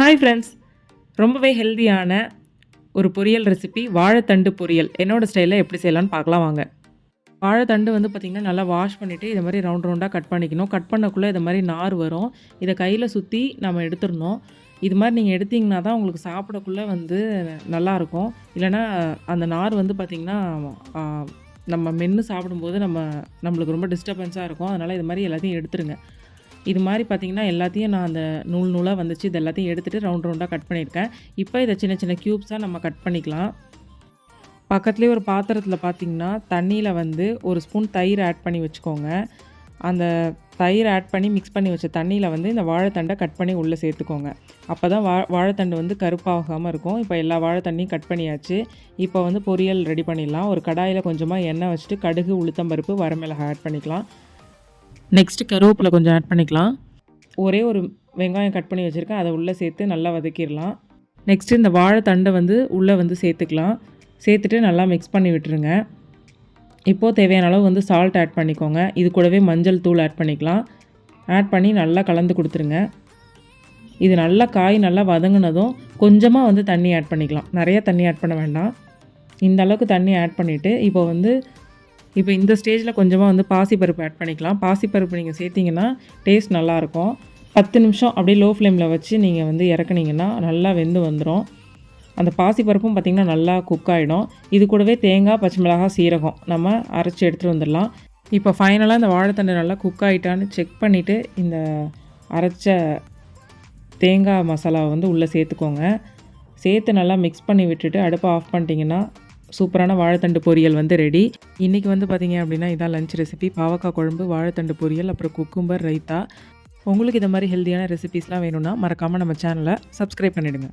Hi friends, ரொம்பவே ஹெல்தியான ஒரு பொரியல் ரெசிபி வாழைத்தண்டு பொரியல் என்னோடய ஸ்டைலில் எப்படி செய்யலான்னு பார்க்கலாம் வாங்க. வாழைத்தண்டு வந்து பார்த்திங்கன்னா நல்லா வாஷ் பண்ணிவிட்டு இதை மாதிரி ரவுண்ட் ரவுண்டாக கட் பண்ணிக்கணும். கட் பண்ணக்குள்ளே இது மாதிரி நார் வரும். இதை கையில் சுற்றி நம்ம எடுத்துடணும். இது மாதிரி நீங்கள் எடுத்திங்கன்னா தான் உங்களுக்கு சாப்பிடக்குள்ளே வந்து நல்லாயிருக்கும். இல்லைனா அந்த நார் வந்து பார்த்திங்கன்னா நம்ம மென்று சாப்பிடும்போது நம்மளுக்கு ரொம்ப டிஸ்டர்பன்ஸாக இருக்கும். அதனால் இது மாதிரி எல்லாத்தையும் எடுத்துருங்க. இது மாதிரி பார்த்திங்கன்னா எல்லாத்தையும் நான் அந்த நூலாக வந்துச்சு. இது எல்லாத்தையும் எடுத்துகிட்டு ரவுண்ட் ரவுண்டாக கட் பண்ணியிருக்கேன். இப்போ இதை சின்ன சின்ன க்யூப்ஸாக நம்ம கட் பண்ணிக்கலாம். பக்கத்துலேயே ஒரு பாத்திரத்தில் பார்த்திங்கன்னா தண்ணியில் வந்து ஒரு ஸ்பூன் தயிர் ஆட் பண்ணி வச்சுக்கோங்க. அந்த தயிர் ஆட் பண்ணி மிக்ஸ் பண்ணி வச்ச தண்ணியில் வந்து இந்த வாழைத்தண்டை கட் பண்ணி உள்ளே சேர்த்துக்கோங்க. அப்போ தான் வாழைத்தண்டு வந்து கருப்பாகாமல் இருக்கும். இப்போ எல்லா வாழைத்தண்டையும் கட் பண்ணியாச்சு. இப்போ வந்து பொரியல் ரெடி பண்ணிடலாம். ஒரு கடாயில் கொஞ்சமாக எண்ணெய் வச்சுட்டு கடுகு, உளுத்தம்பருப்பு, வரமிளகாய் ஆட் பண்ணிக்கலாம். நெக்ஸ்ட்டு கருவேப்பிலை கொஞ்சம் ஆட் பண்ணிக்கலாம். ஒரே ஒரு வெங்காயம் கட் பண்ணி வச்சுருக்கேன். அதை உள்ளே சேர்த்து நல்லா வதக்கிடலாம். நெக்ஸ்ட்டு இந்த வாழைத்தண்டை வந்து உள்ளே வந்து சேர்த்துக்கலாம். சேர்த்துட்டு நல்லா மிக்ஸ் பண்ணி விட்டுருங்க. இப்போது தேவையான அளவு வந்து சால்ட் ஆட் பண்ணிக்கோங்க. இது கூடவே மஞ்சள் தூள் ஆட் பண்ணிக்கலாம். ஆட் பண்ணி நல்லா கலந்து கொடுத்துருங்க. இது நல்லா காய் நல்லா வதங்கினதும் கொஞ்சமாக வந்து தண்ணி ஆட் பண்ணிக்கலாம். நிறைய தண்ணி ஆட் பண்ண வேண்டாம். இந்த அளவுக்கு தண்ணி ஆட் பண்ணிவிட்டு இப்போ இந்த ஸ்டேஜில் கொஞ்சமாக வந்து பாசிப்பருப்பு ஆட் பண்ணிக்கலாம். பாசிப்பருப்பு நீங்கள் சேர்த்திங்கன்னா டேஸ்ட் நல்லாயிருக்கும். 10 நிமிஷம் அப்படியே லோ ஃப்ளேமில் வச்சு நீங்கள் வந்து இறக்குனீங்கன்னா நல்லா வெந்து வந்துடும். அந்த பாசிப்பருப்பும் பார்த்திங்கன்னா நல்லா குக் ஆகிடும். இது கூடவே தேங்காய், பச்சை மிளகாய், சீரகம் நம்ம அரைச்சி எடுத்துகிட்டு வந்துடலாம். இப்போ ஃபைனலாக இந்த வாழைத்தண்டு நல்லா குக் ஆகிட்டான்னு செக் பண்ணிவிட்டு இந்த அரைச்ச தேங்காய் மசாலாவை வந்து உள்ளே சேர்த்துக்கோங்க. சேர்த்து நல்லா மிக்ஸ் பண்ணி விட்டுட்டு அடுப்பை ஆஃப் பண்ணிட்டீங்கன்னா சூப்பரான வாழைத்தண்டு பொரியல் வந்து ரெடி. இன்றைக்கி வந்து பார்த்திங்க அப்படின்னா இதான் லஞ்ச் ரெசிபி. பாவக்காய் குழம்பு, வாழைத்தண்டு பொரியல், அப்புறம் குக்கும்பர் ரைத்தா. உங்களுக்கு இந்த மாதிரி ஹெல்த்தியான ரெசிபீஸ்லாம் வேணும்னா மறக்காமல் நம்ம சேனலை சப்ஸ்கிரைப் பண்ணிவிடுங்க.